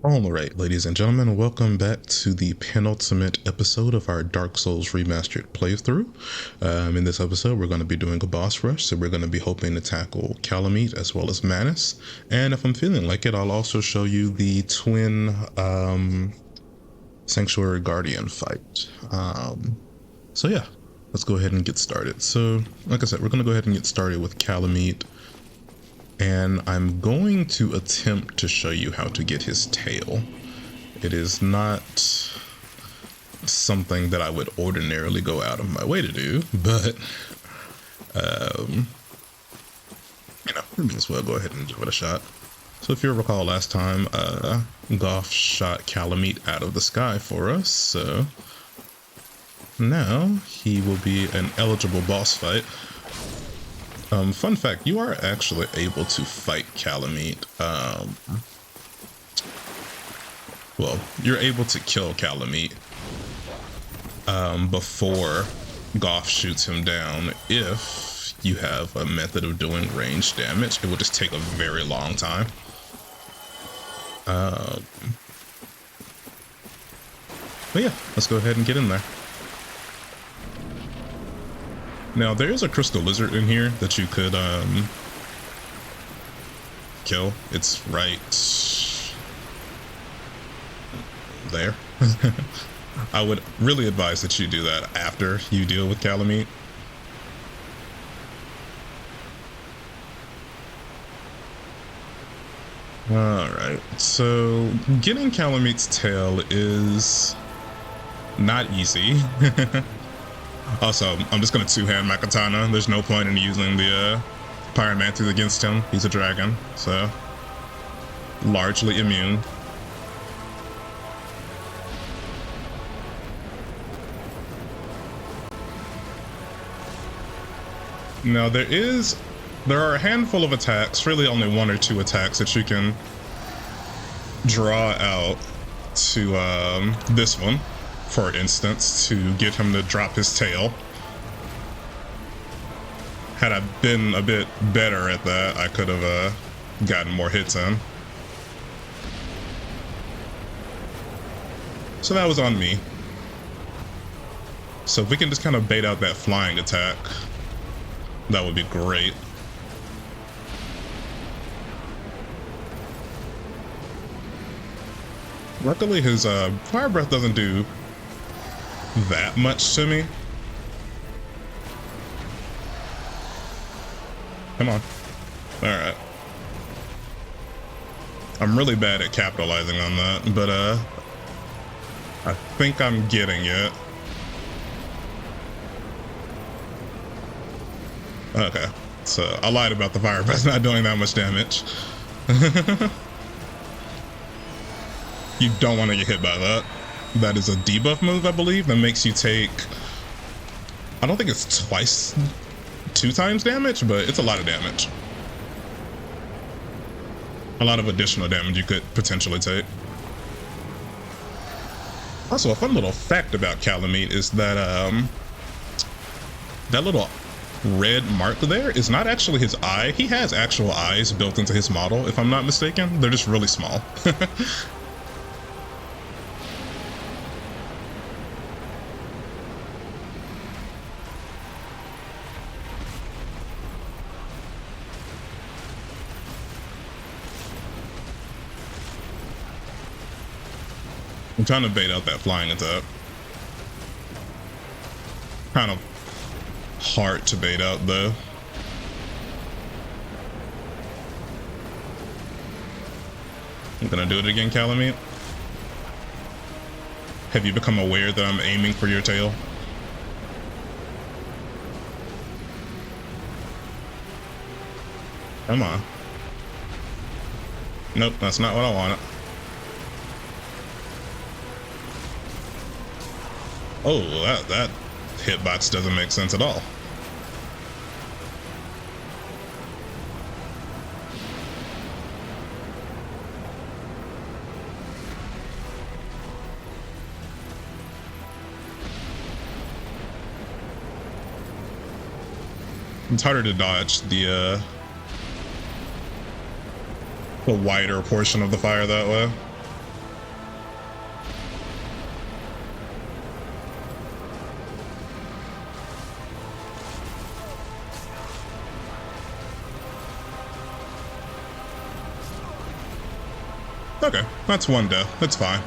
Alright, ladies and gentlemen, welcome back to the penultimate episode of our Dark Souls Remastered playthrough. In this episode, we're going to be doing a boss rush, so we're going to be hoping to tackle Kalameet as well as Manus. And if I'm feeling like it, I'll also show you the twin Sanctuary Guardian fight. So yeah, let's go ahead and get started. So, like I said, we're going to go ahead and get started with Kalameet. And I'm going to attempt to show you how to get his tail. It is not something that I would ordinarily go out of my way to do, but we may as well go ahead and give it a shot. So if you recall last time, Goff shot Kalameet out of the sky for us, so now he will be an eligible boss fight. Fun fact, you are actually able to fight Kalameet. Well, you're able to kill Kalameet before Goff shoots him down if you have a method of doing range damage. It will just take a very long time. But yeah, let's go ahead and get in there. Now, there is a crystal lizard in here that you could kill. It's right there. I would really advise that you do that after you deal with Kalameet. Alright, so getting Kalameet's tail is not easy. Also, I'm just going to two-hand my katana. There's no point in using the pyromancies against him. He's a dragon, so largely immune. Now there are a handful of attacks, really only one or two attacks that you can draw out to this one, for instance, to get him to drop his tail. Had I been a bit better at that, I could have gotten more hits in. So that was on me. So if we can just kind of bait out that flying attack, that would be great. Luckily his fire breath doesn't do that much to me. Come on. Alright. I'm really bad at capitalizing on that, but I think I'm getting it. Okay. So I lied about the fire breath not doing that much damage. You don't want to get hit by that. That is a debuff move, I believe, that makes you take, I don't think it's two times damage, but it's a lot of damage. A lot of additional damage you could potentially take. Also, a fun little fact about Kalameet is that that little red mark there is not actually his eye. He has actual eyes built into his model, if I'm not mistaken. They're just really small. I'm trying to bait out that flying attack. Kind of hard to bait out though. I'm gonna do it again, Kalameet. Have you become aware that I'm aiming for your tail? Come on. Nope, that's not what I wanted. Oh, that hitbox doesn't make sense at all. It's harder to dodge the wider portion of the fire that way. Okay, that's one death. That's fine.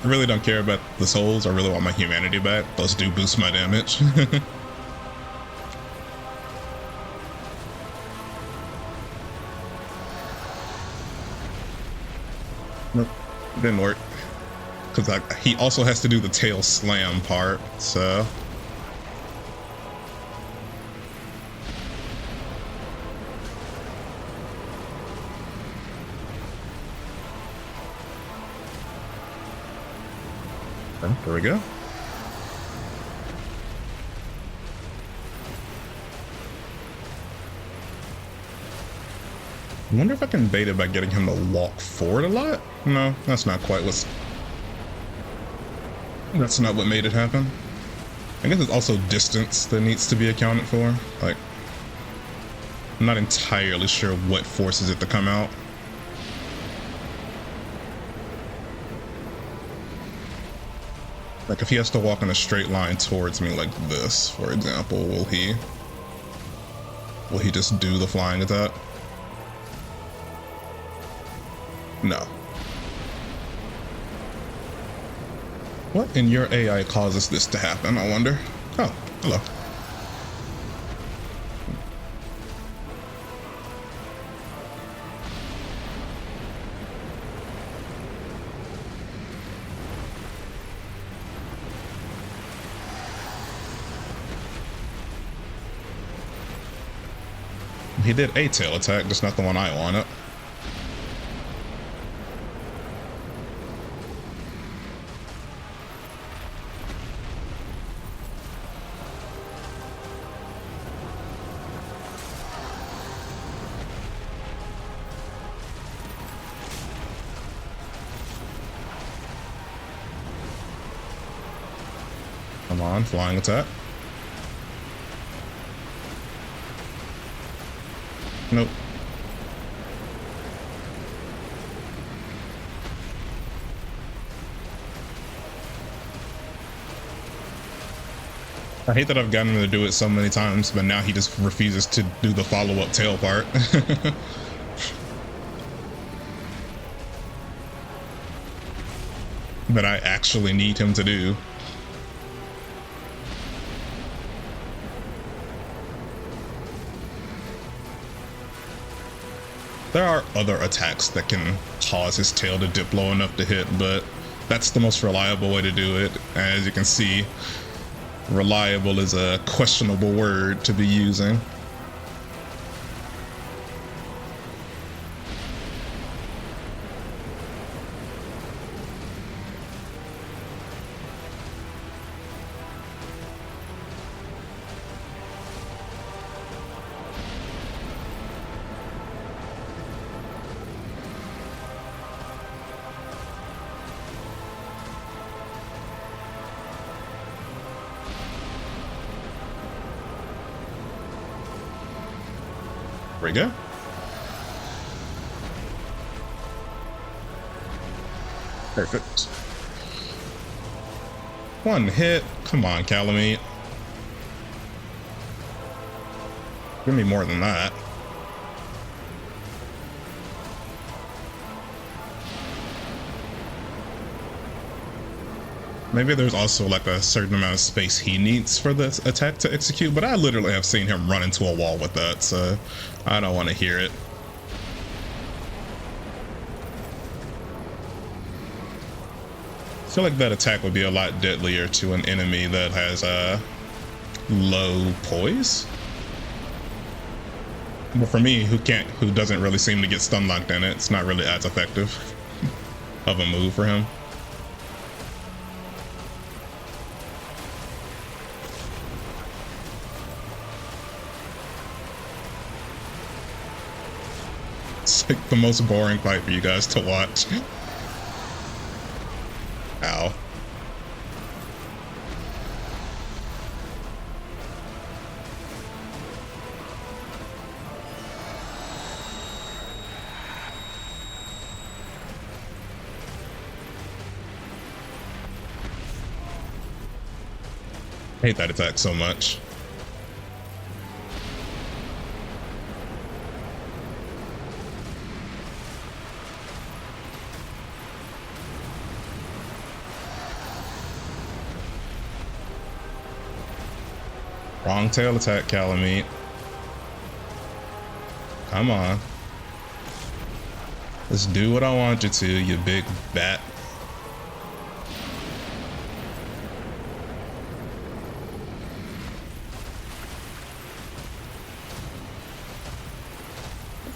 I really don't care about the souls. I really want my humanity back. Those do boost my damage. Nope, didn't work. Because he also has to do the tail slam part, so... There we go. I wonder if I can bait it by getting him to walk forward a lot? No, that's not quite what's... That's not what made it happen. I guess it's also distance that needs to be accounted for. Like, I'm not entirely sure what forces it to come out. Like, if he has to walk in a straight line towards me like this, for example, will he just do the flying attack? No. What in your AI causes this to happen, I wonder? Oh, hello. He did a tail attack, just not the one I wanted. Come on, flying attack. Nope. I hate that I've gotten him to do it so many times, but now he just refuses to do the follow-up tail part. That I actually need him to do. There are other attacks that can cause his tail to dip low enough to hit, but that's the most reliable way to do it. As you can see, reliable is a questionable word to be using. There we go. Perfect. One hit. Come on, Kalameet. Give me more than that. Maybe there's also like a certain amount of space he needs for this attack to execute, but I literally have seen him run into a wall with that, so I don't want to hear it. I feel like that attack would be a lot deadlier to an enemy that has low poise. But for me, who doesn't really seem to get stun locked in it, it's not really as effective of a move for him. It's like the most boring fight for you guys to watch. Ow. I hate that attack so much. Wrong tail attack, Kalameet. Come on. Let's do what I want you to, you big bat.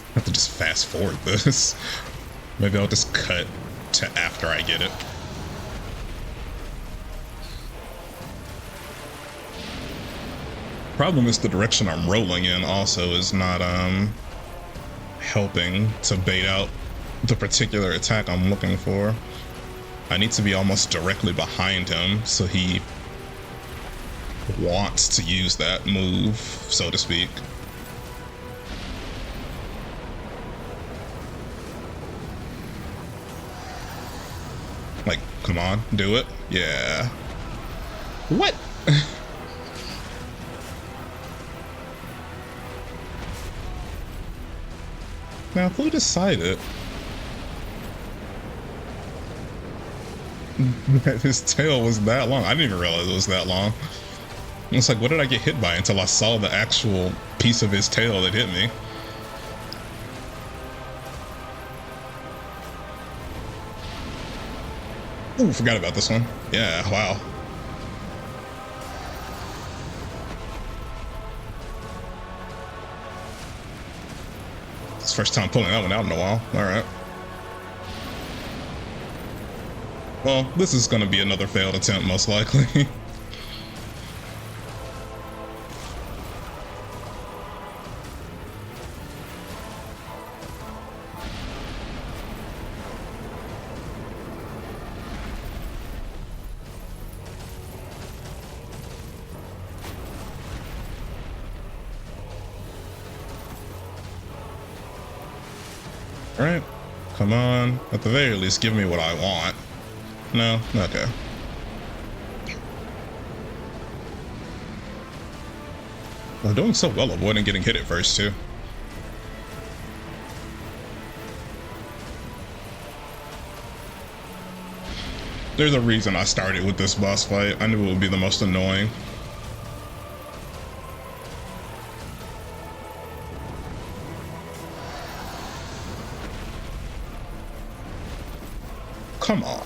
I have to just fast forward this. Maybe I'll just cut to after I get it. Problem is the direction I'm rolling in also is not helping to bait out the particular attack I'm looking for. I need to be almost directly behind him so he wants to use that move, so to speak. Like, come on, do it. Yeah. What? Now, who decided that his tail was that long? I didn't even realize it was that long. It's like, what did I get hit by until I saw the actual piece of his tail that hit me? Ooh, forgot about this one. Yeah, wow. It's the first time pulling that one out in a while. Alright. Well, this is gonna be another failed attempt, most likely. Alright, come on. At the very least, give me what I want. No? Okay. I'm doing so well avoiding getting hit at first, too. There's a reason I started with this boss fight. I knew it would be the most annoying. Come on.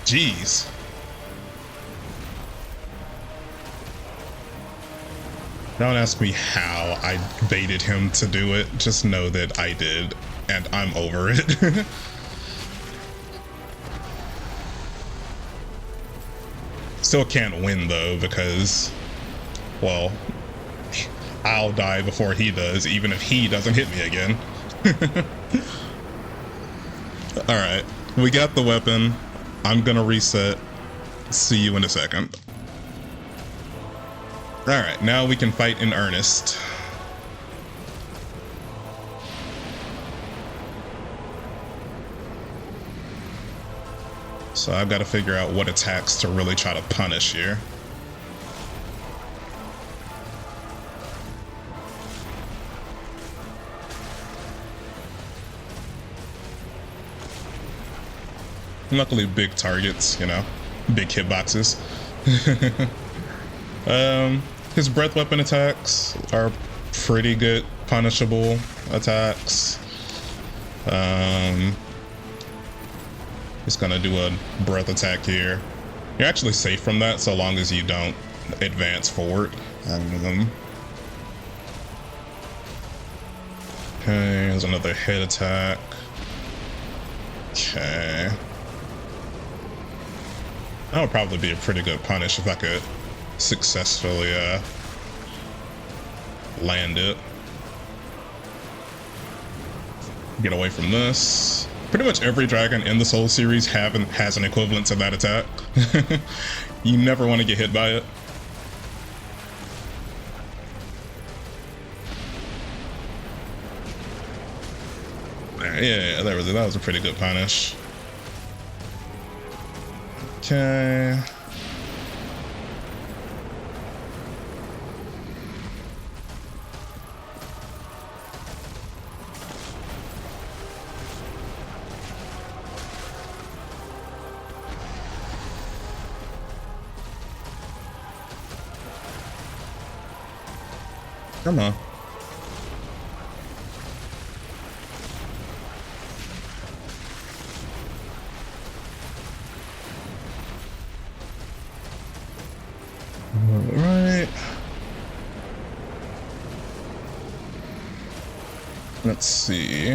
Jeez. Don't ask me how I baited him to do it. Just know that I did, and I'm over it. Still can't win, though, because, well, I'll die before he does, even if he doesn't hit me again. Alright, we got the weapon. I'm gonna reset. See you in a second. Alright, now we can fight in earnest. So I've got to figure out what attacks to really try to punish here. Luckily, big targets, you know, big hitboxes. His breath weapon attacks are pretty good punishable attacks. He's gonna do a breath attack here. You're actually safe from that so long as you don't advance forward. Okay, there's another hit attack. Okay. That would probably be a pretty good punish if I could successfully land it. Get away from this. Pretty much every dragon in the Soul series has an equivalent to that attack. You never want to get hit by it. Yeah, that was a pretty good punish. Okay. Come on. All right. Let's see.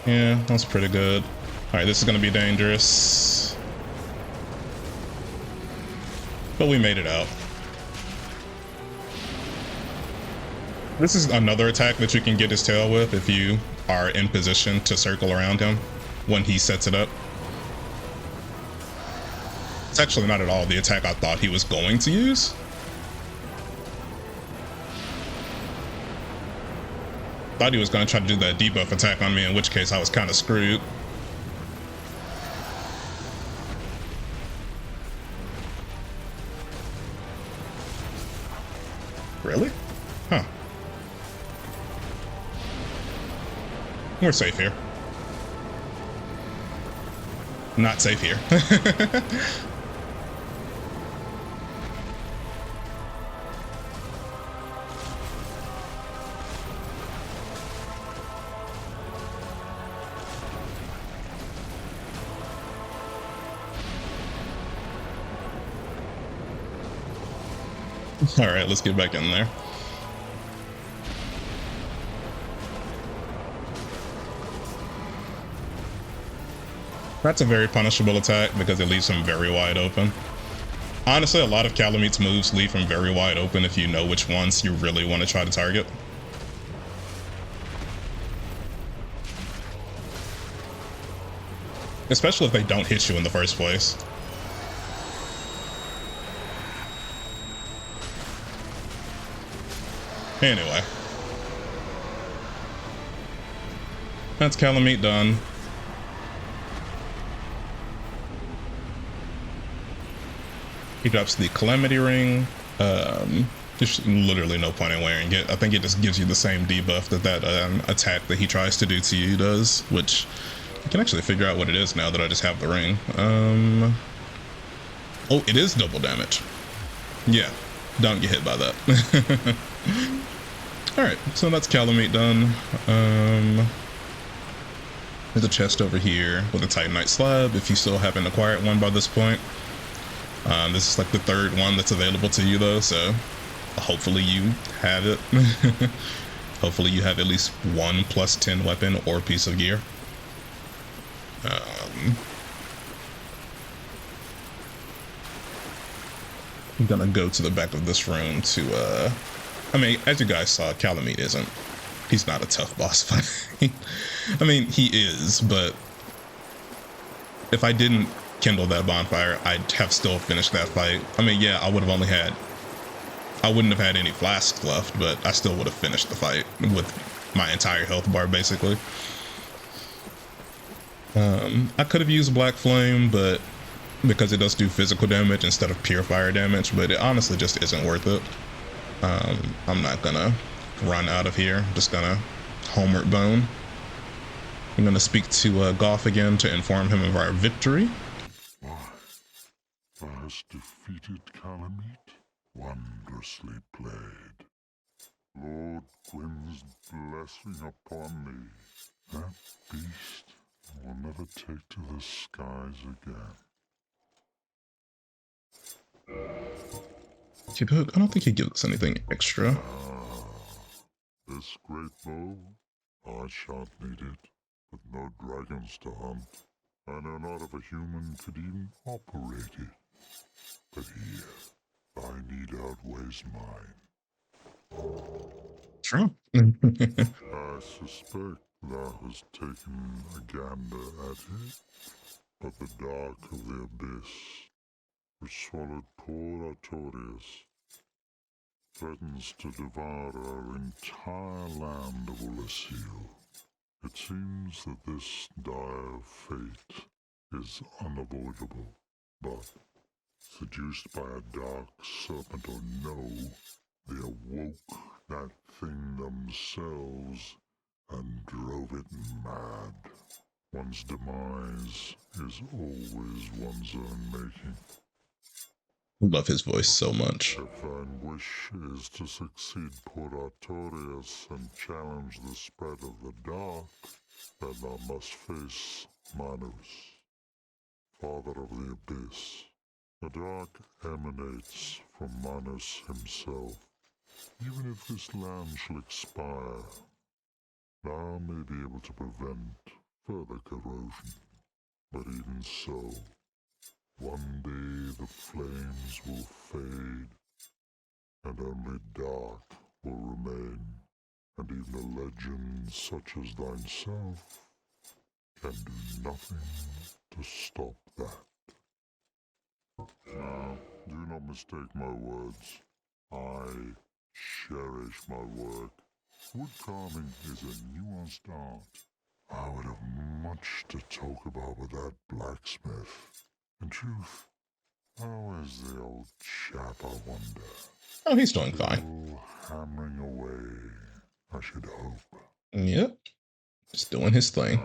Yeah, that's pretty good. All right, this is gonna be dangerous. But we made it out. This is another attack that you can get his tail with if you are in position to circle around him when he sets it up. It's actually not at all the attack I thought he was going to use. Thought he was going to try to do that debuff attack on me, in which case I was kind of screwed. Really? Huh. We're safe here. Not safe here. All right, let's get back in there. That's a very punishable attack because it leaves him very wide open. Honestly, a lot of Kalameet's moves leave him very wide open if you know which ones you really want to try to target. Especially if they don't hit you in the first place. Anyway. That's Kalameet done. He drops the Calamity Ring. There's literally no point in wearing it. I think it just gives you the same debuff that attack that he tries to do to you does, which I can actually figure out what it is now that I just have the ring. Oh, it is double damage. Yeah, don't get hit by that. Alright, so that's Kalameet done. There's a chest over here with a Titanite slab if you still haven't acquired one by this point. This is like the third one that's available to you though, so hopefully you have it. Hopefully you have at least one +10 weapon or piece of gear. I'm gonna go to the back of this room to I mean, as you guys saw, Kalameet he's not a tough boss fight. I mean, he is, but if I didn't kindle that bonfire, I'd have still finished that fight. I mean, yeah, I wouldn't have had any flasks left, but I still would have finished the fight with my entire health bar, basically. I could have used Black Flame, but because it does do physical damage instead of pure fire damage, but it honestly just isn't worth it. I'm not gonna run out of here. I'm just gonna homeward bone. I'm gonna speak to Goth again to inform him of our victory. just defeated Kalameet? Wondrously played. Lord Gwyn's blessing upon me. That beast will never take to the skies again. Okay, but I don't think he gives us anything extra. This great bow? I shan't need it, with no dragons to hunt. I know not if a human could even operate it. But here, thy need outweighs mine. True. I suspect thou hast taken a gander at it, but the dark of the abyss, which swallowed poor Artorias, threatens to devour our entire land of Ulasil. It seems that this dire fate is unavoidable, but seduced by a dark serpent or no, they awoke that thing themselves and drove it mad. One's demise is always one's own making. Love his voice so much. If thine wish is to succeed poor Artorias and challenge the spread of the dark, then thou must face Manus, father of the abyss. The dark emanates from Manus himself. Even if this land shall expire, thou may be able to prevent further corrosion. But even so, one day the flames will fade, and only dark will remain, and even a legend such as thyself can do nothing to stop that. Now, do not mistake my words. I cherish my work. Wood carving is a nuanced art. I would have much to talk about with that blacksmith. In truth, how is the old chap, I wonder? Oh, he's doing fine. Still hammering away, I should hope. Yep. Just doing his thing.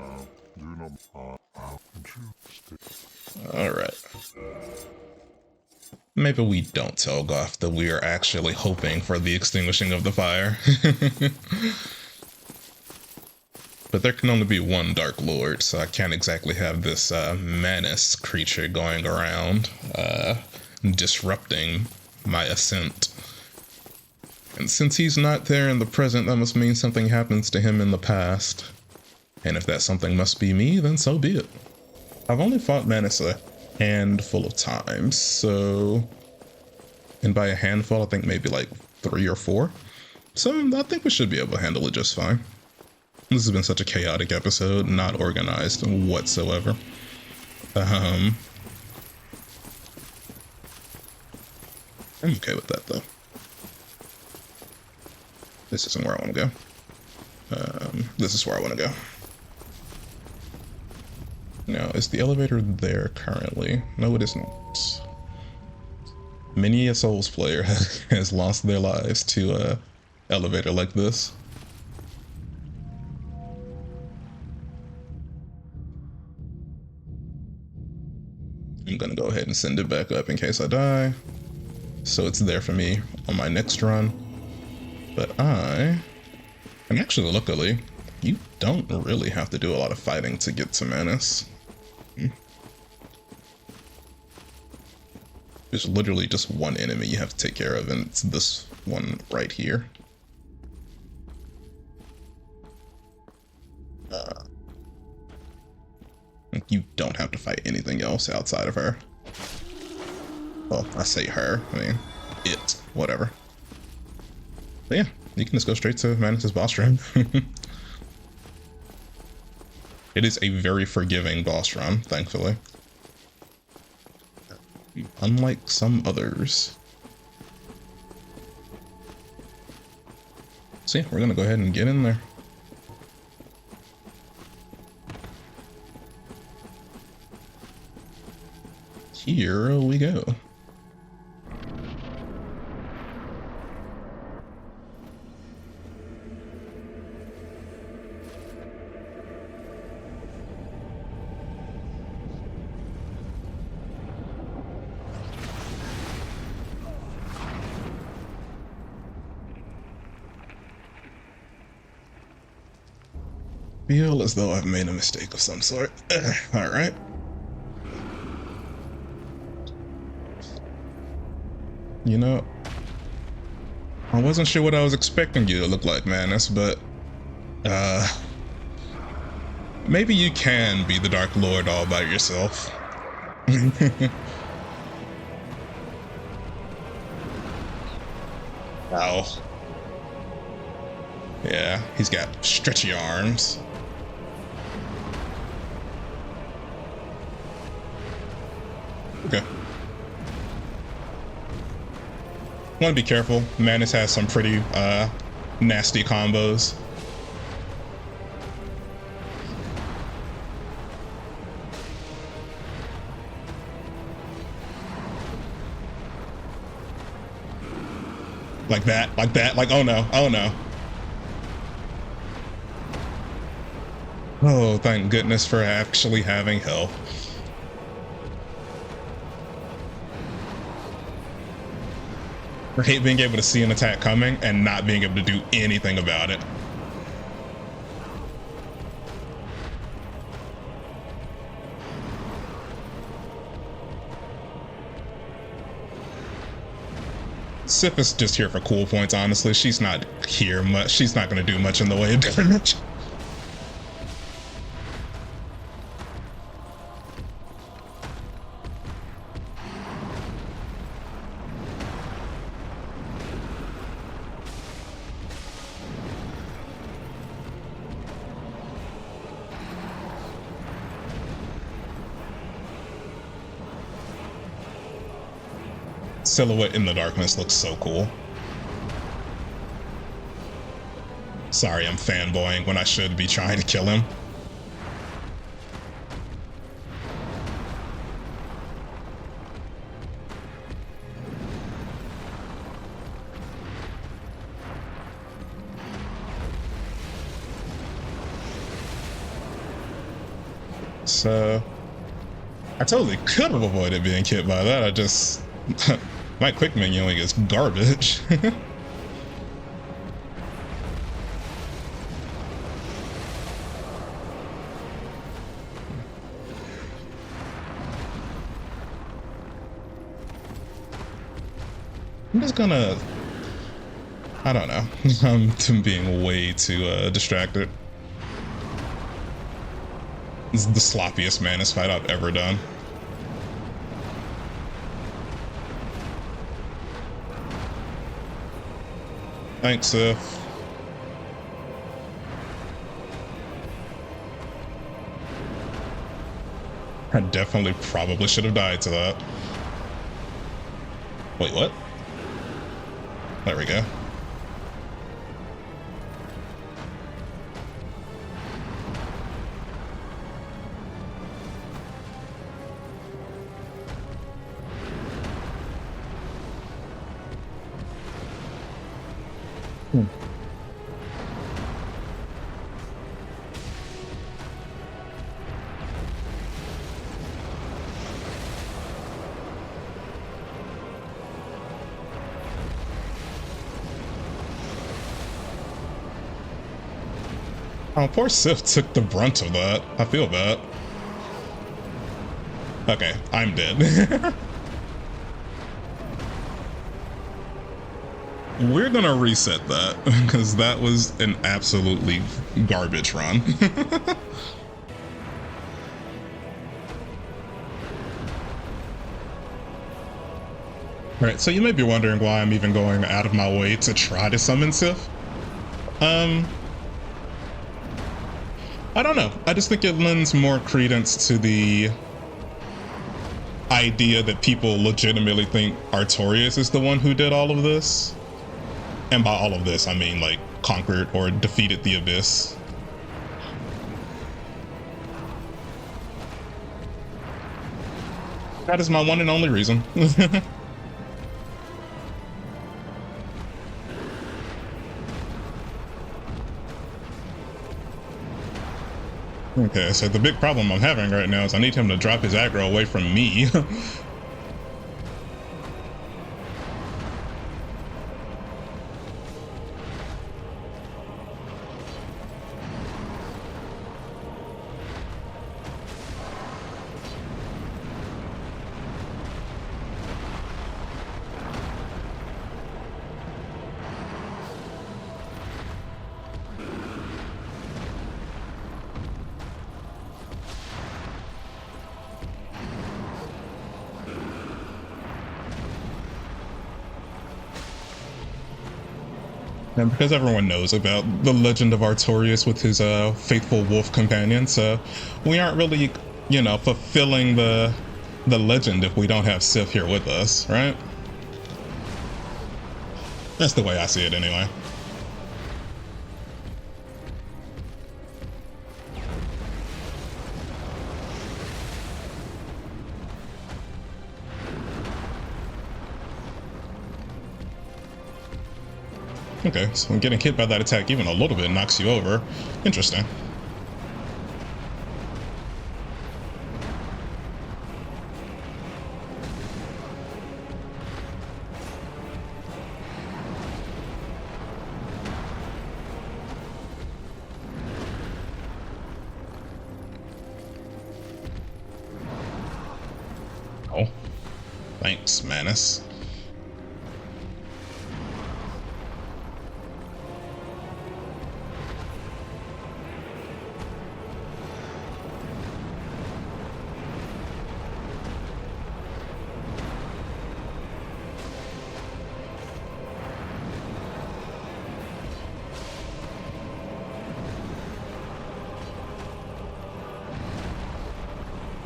Alright. Maybe we don't tell Goth that we are actually hoping for the extinguishing of the fire. But there can only be one Dark Lord, so I can't exactly have this Manus creature going around disrupting my ascent. And since he's not there in the present, that must mean something happens to him in the past. And if that something must be me, then so be it. I've only fought Manus a handful of times, so... And by a handful, I think maybe like 3 or 4. So I think we should be able to handle it just fine. This has been such a chaotic episode, not organized whatsoever. I'm okay with that, though. This isn't where I want to go. This is where I want to go. Now, is the elevator there currently? No, it isn't. Many a Souls player has lost their lives to a elevator like this. I'm gonna go ahead and send it back up in case I die. So it's there for me on my next run. But and actually luckily, you don't really have to do a lot of fighting to get to Manus. There's literally just one enemy you have to take care of, and it's this one right here. You don't have to fight anything else outside of her. Well, I say her, I mean, it, whatever. But yeah, you can just go straight to Manus' boss run. It is a very forgiving boss run, thankfully. Unlike some others. So yeah, we're gonna go ahead and get in there. Here we go. Feel as though I've made a mistake of some sort. All right. You know, I wasn't sure what I was expecting you to look like, Manus, but uh maybe you can be the Dark Lord all by yourself. Ow. Yeah, he's got stretchy arms. Okay. Want to be careful. Manus has some pretty nasty combos. Like that, like oh no, oh no. Oh, thank goodness for actually having health. I hate being able to see an attack coming and not being able to do anything about it. Sif is just here for cool points, honestly. She's not here much. She's not going to do much in the way of damage. Silhouette in the darkness looks so cool. Sorry, I'm fanboying when I should be trying to kill him. So, I totally could have avoided being hit by that. I just... my quick menuing is garbage. I'm just gonna... I don't know. I'm being way too distracted. This is the sloppiest Manus fight I've ever done. Thanks, Sif. I definitely probably should have died to that. Wait, what? There we go. Oh, poor Sif took the brunt of that. I feel bad. Okay, I'm dead. We're gonna reset that, because that was an absolutely garbage run. Alright, so you may be wondering why I'm even going out of my way to try to summon Sif. I don't know. I just think it lends more credence to the idea that people legitimately think Artorias is the one who did all of this. And by all of this, I mean, like, conquered or defeated the Abyss. That is my one and only reason. Okay, so the big problem I'm having right now is I need him to drop his aggro away from me. And because everyone knows about the legend of Artorias with his faithful wolf companion, so we aren't really, you know, fulfilling the legend if we don't have Sif here with us, right? That's the way I see it anyway. Okay, so getting hit by that attack even a little bit knocks you over. Interesting. Oh, thanks, Manus.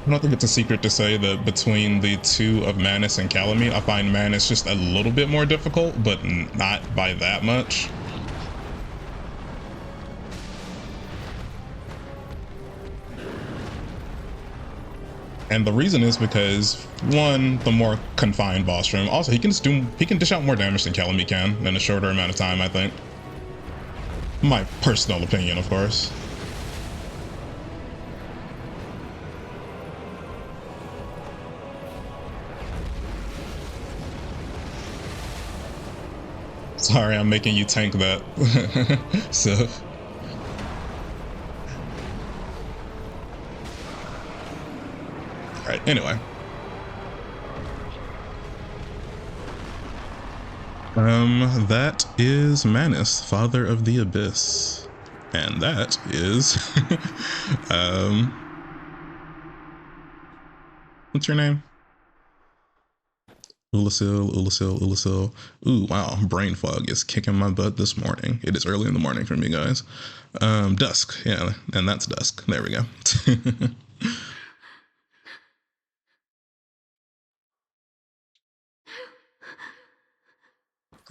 I don't think it's a secret to say that between the two of Manus and Kalameet, I find Manus just a little bit more difficult, but not by that much. And the reason is because, one, the more confined boss room. Also, he can dish out more damage than Kalameet can in a shorter amount of time, I think. My personal opinion, of course. Sorry, I'm making you tank that. So. Alright, anyway. That is Manus, Father of the Abyss. And that is what's your name? Ulasil. Ooh, wow, brain fog is kicking my butt this morning. It is early in the morning for me, guys. Dusk, yeah, and that's Dusk. There we go.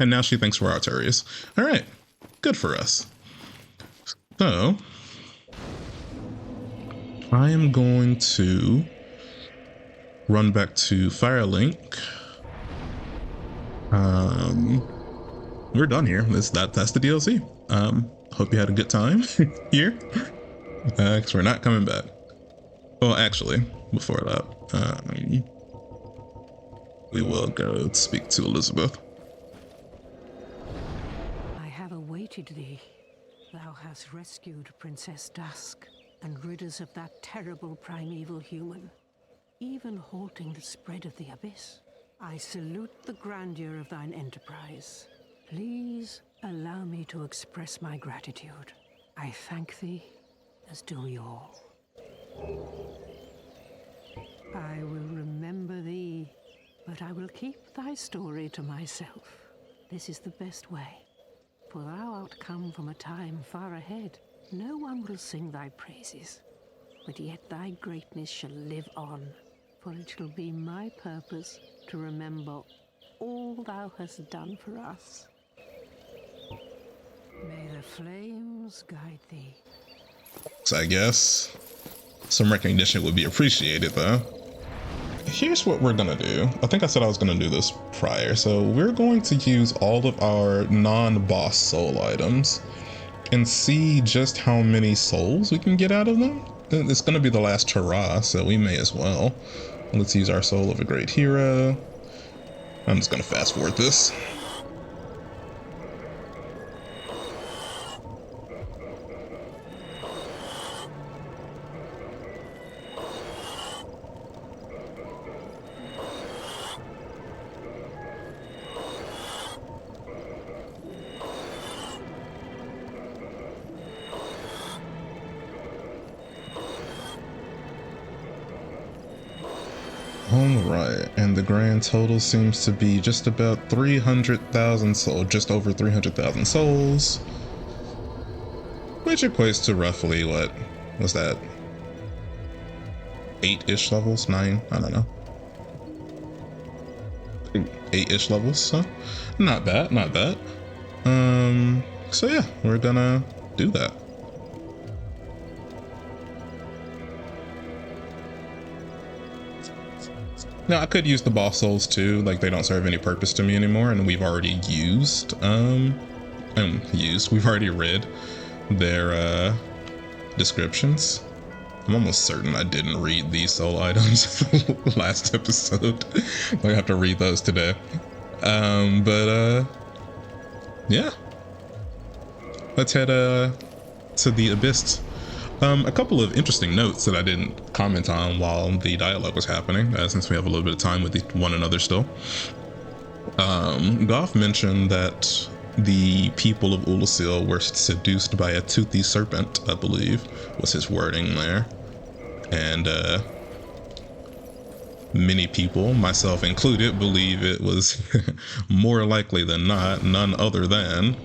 And now she thinks we're Artorias. All right, good for us. So, I am going to run back to Firelink. We're done here. That's the DLC. Hope you had a good time here. Because we're not coming back. Well, actually, before that, we will go speak to Elizabeth. I have awaited thee. Thou hast rescued Princess Dusk and rid us of that terrible primeval human, even halting the spread of the abyss. I salute the grandeur of thine enterprise. Please allow me to express my gratitude. I thank thee, as do we all. I will remember thee, but I will keep thy story to myself. This is the best way, for thou art come from a time far ahead. No one will sing thy praises, but yet thy greatness shall live on, for it shall be my purpose to remember all thou hast done for us. May the flames guide thee. So I guess some recognition would be appreciated, though. Here's what we're gonna do. I think I said I was gonna do this prior. So we're going to use all of our non-boss soul items and see just how many souls we can get out of them. It's gonna be the last hurrah, so we may as well. Let's use our soul of a great hero. I'm just gonna fast forward this. Alright, and the grand total seems to be just about 300,000 souls, just over 300,000 souls, which equates to roughly, what was that? 8-ish levels? 9? I don't know. 8-ish levels, so not bad, not bad. So yeah, we're gonna do that. Now I could use the boss souls too, like they don't serve any purpose to me anymore, and we've already used, we've already read their descriptions. I'm almost certain I didn't read these soul items last episode. I have to read those today. Yeah. Let's head to the Abyss. A couple of interesting notes that I didn't comment on while the dialogue was happening, since we have a little bit of time with one another still. Goff mentioned that the people of Ulasil were seduced by a toothy serpent, I believe, was his wording there. And many people, myself included, believe it was more likely than not none other than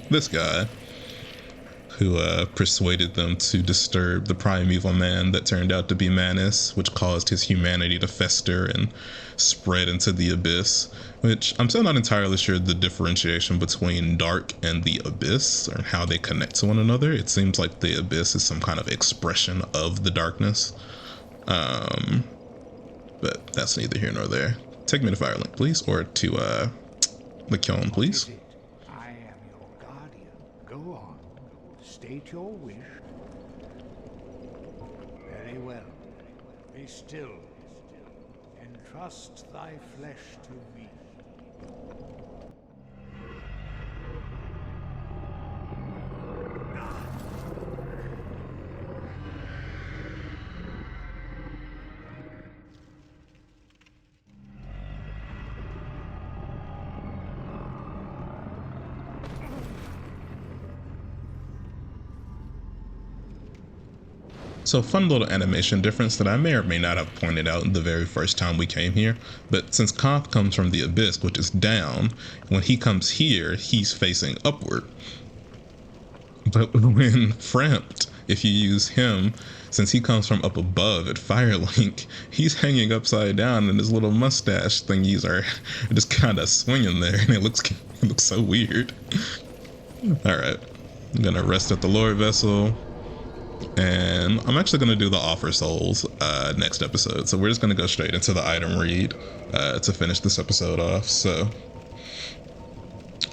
this guy, who persuaded them to disturb the primeval man that turned out to be Manus, which caused his humanity to fester and spread into the abyss, which I'm still not entirely sure the differentiation between dark and the abyss or how they connect to one another. It seems like the abyss is some kind of expression of the darkness, but that's neither here nor there. Take me to Firelink, please, or to the kiln, please. I am your guardian. Go on. State your wish. Very well. Be still. Entrust thy flesh to me. So fun little animation difference that I may or may not have pointed out the very first time we came here, but since Koth comes from the abyss, which is down, when he comes here, he's facing upward. But when Frampt, if you use him, since he comes from up above at Firelink, he's hanging upside down and his little mustache thingies are just kind of swinging there, and it looks so weird. Alright, I'm gonna rest at the Lord Vessel. And I'm actually going to do the offer souls next episode. So we're just going to go straight into the item read to finish this episode off. So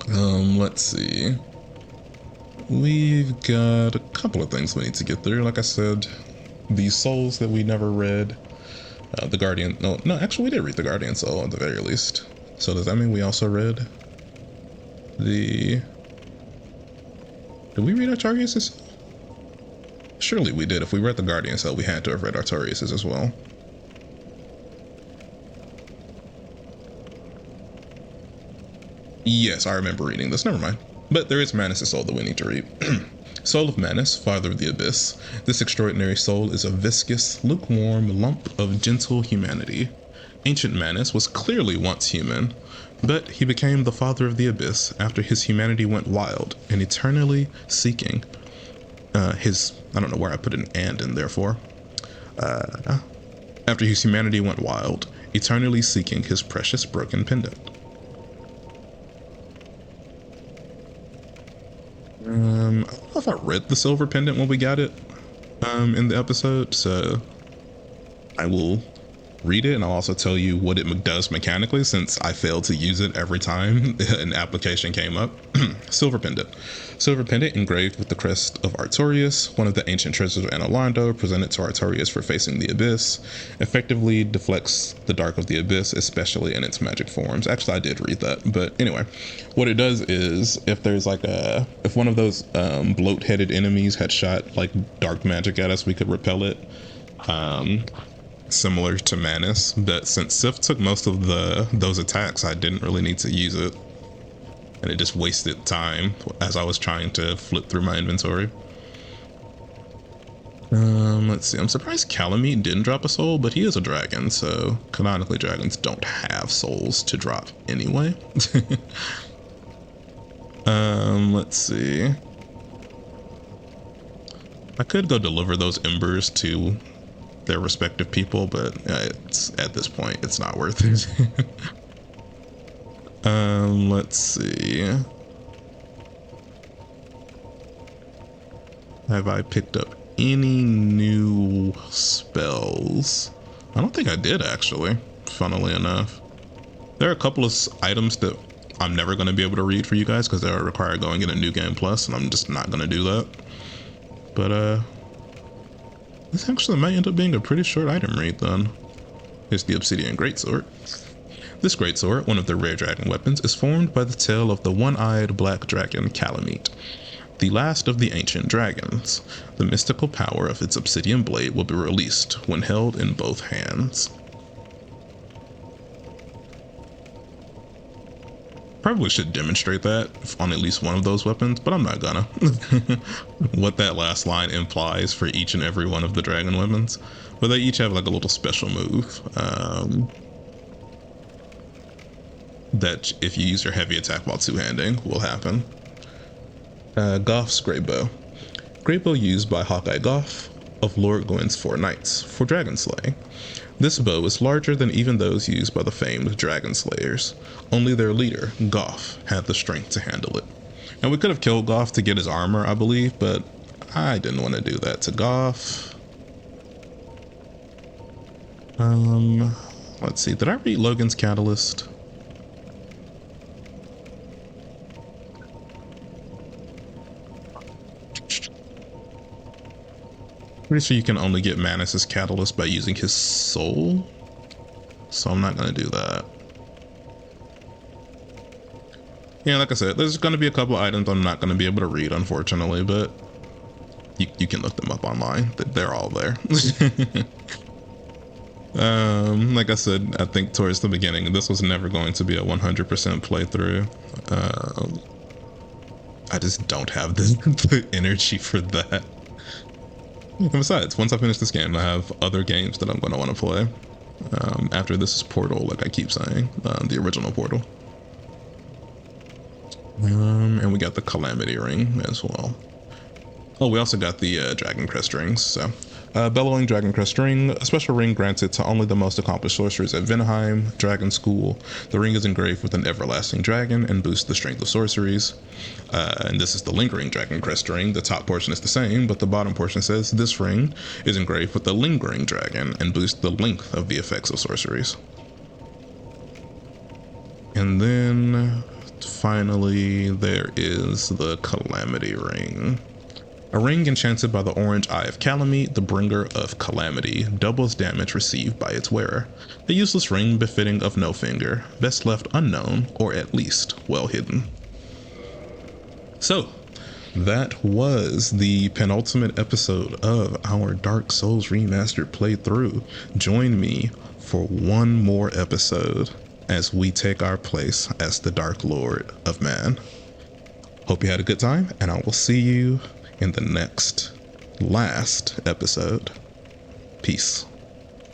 let's see. We've got a couple of things we need to get through. Like I said, the souls that we never read. The Guardian. No, actually we did read the Guardian soul at the very least. So does that mean we also read the... Did we read Artorias'? Surely we did. If we read the Guardian Cell, we had to have read Artorias' as well. Yes, I remember reading this. Never mind. But there is Manus' soul that we need to read. Soul of Manus, father of the abyss. This extraordinary soul is a viscous, lukewarm lump of gentle humanity. Ancient Manus was clearly once human, but he became the father of the abyss after his humanity went wild and eternally seeking I don't know where I put an and in there for. After his humanity went wild, eternally seeking his precious broken pendant. I don't know if I read the silver pendant when we got it in the episode, so I will read it, and I'll also tell you what it does mechanically, since I failed to use it every time an application came up. Silver pendant. Silver pendant engraved with the crest of Artorias, one of the ancient treasures of Anor Londo, presented to Artorias for facing the abyss, effectively deflects the dark of the abyss, especially in its magic forms. Actually, I did read that, but anyway, what it does is if there's like if one of those bloat-headed enemies had shot like dark magic at us, we could repel it. Similar to Manus, but since Sif took most of those attacks, I didn't really need to use it, and it just wasted time as I was trying to flip through my inventory. Let's see. I'm surprised Kalameet didn't drop a soul, but he is a dragon, so canonically dragons don't have souls to drop anyway. Let's see. I could go deliver those embers to their respective people, but it's at this point it's not worth it. Let's see. Have I picked up any new spells? I don't think I did, actually, funnily enough. There are a couple of items that I'm never going to be able to read for you guys because they require going in a new game plus, and I'm just not going to do that. But this actually might end up being a pretty short item read then. Here's the Obsidian Greatsword. This greatsword, one of the rare dragon weapons, is formed by the tail of the one-eyed black dragon Kalameet, the last of the ancient dragons. The mystical power of its obsidian blade will be released when held in both hands. Probably should demonstrate that on at least one of those weapons, but I'm not gonna. What that last line implies for each and every one of the dragon weapons. But they each have like a little special move. That if you use your heavy attack while two-handing will happen. Goff's Great Bow. Great Bow used by Hawkeye Goff of Lord Gwyn's 4 Knights for dragon slaying. This bow is larger than even those used by the famed dragon slayers. Only their leader, Goff, had the strength to handle it. And we could have killed Goff to get his armor, I believe, but I didn't want to do that to Goff. Let's see, did I read Logan's Catalyst? Pretty sure you can only get Manus' Catalyst by using his soul, so I'm not going to do that. Yeah, like I said, there's going to be a couple items I'm not going to be able to read, unfortunately, but you can look them up online. They're all there. Like I said, I think towards the beginning, this was never going to be a 100% playthrough. I just don't have the energy for that. And besides, once I finish this game, I have other games that I'm going to want to play. After this is Portal, like I keep saying, the original Portal. And we got the Calamity Ring as well. Oh, we also got the Dragon Crest rings. So, Bellowing Dragon Crest ring, a special ring granted to only the most accomplished sorcerers at Venheim Dragon School. The ring is engraved with an everlasting dragon and boosts the strength of sorceries. And this is the Lingering Dragon Crest ring. The top portion is the same, but the bottom portion says this ring is engraved with the Lingering Dragon and boosts the length of the effects of sorceries. And then finally, there is the Calamity Ring. A ring enchanted by the Orange Eye of Kalameet, the bringer of calamity, doubles damage received by its wearer. A useless ring befitting of no finger, best left unknown, or at least well hidden. So, that was the penultimate episode of our Dark Souls Remastered playthrough. Join me for one more episode as we take our place as the Dark Lord of Man. Hope you had a good time, and I will see you in the next last episode. Peace.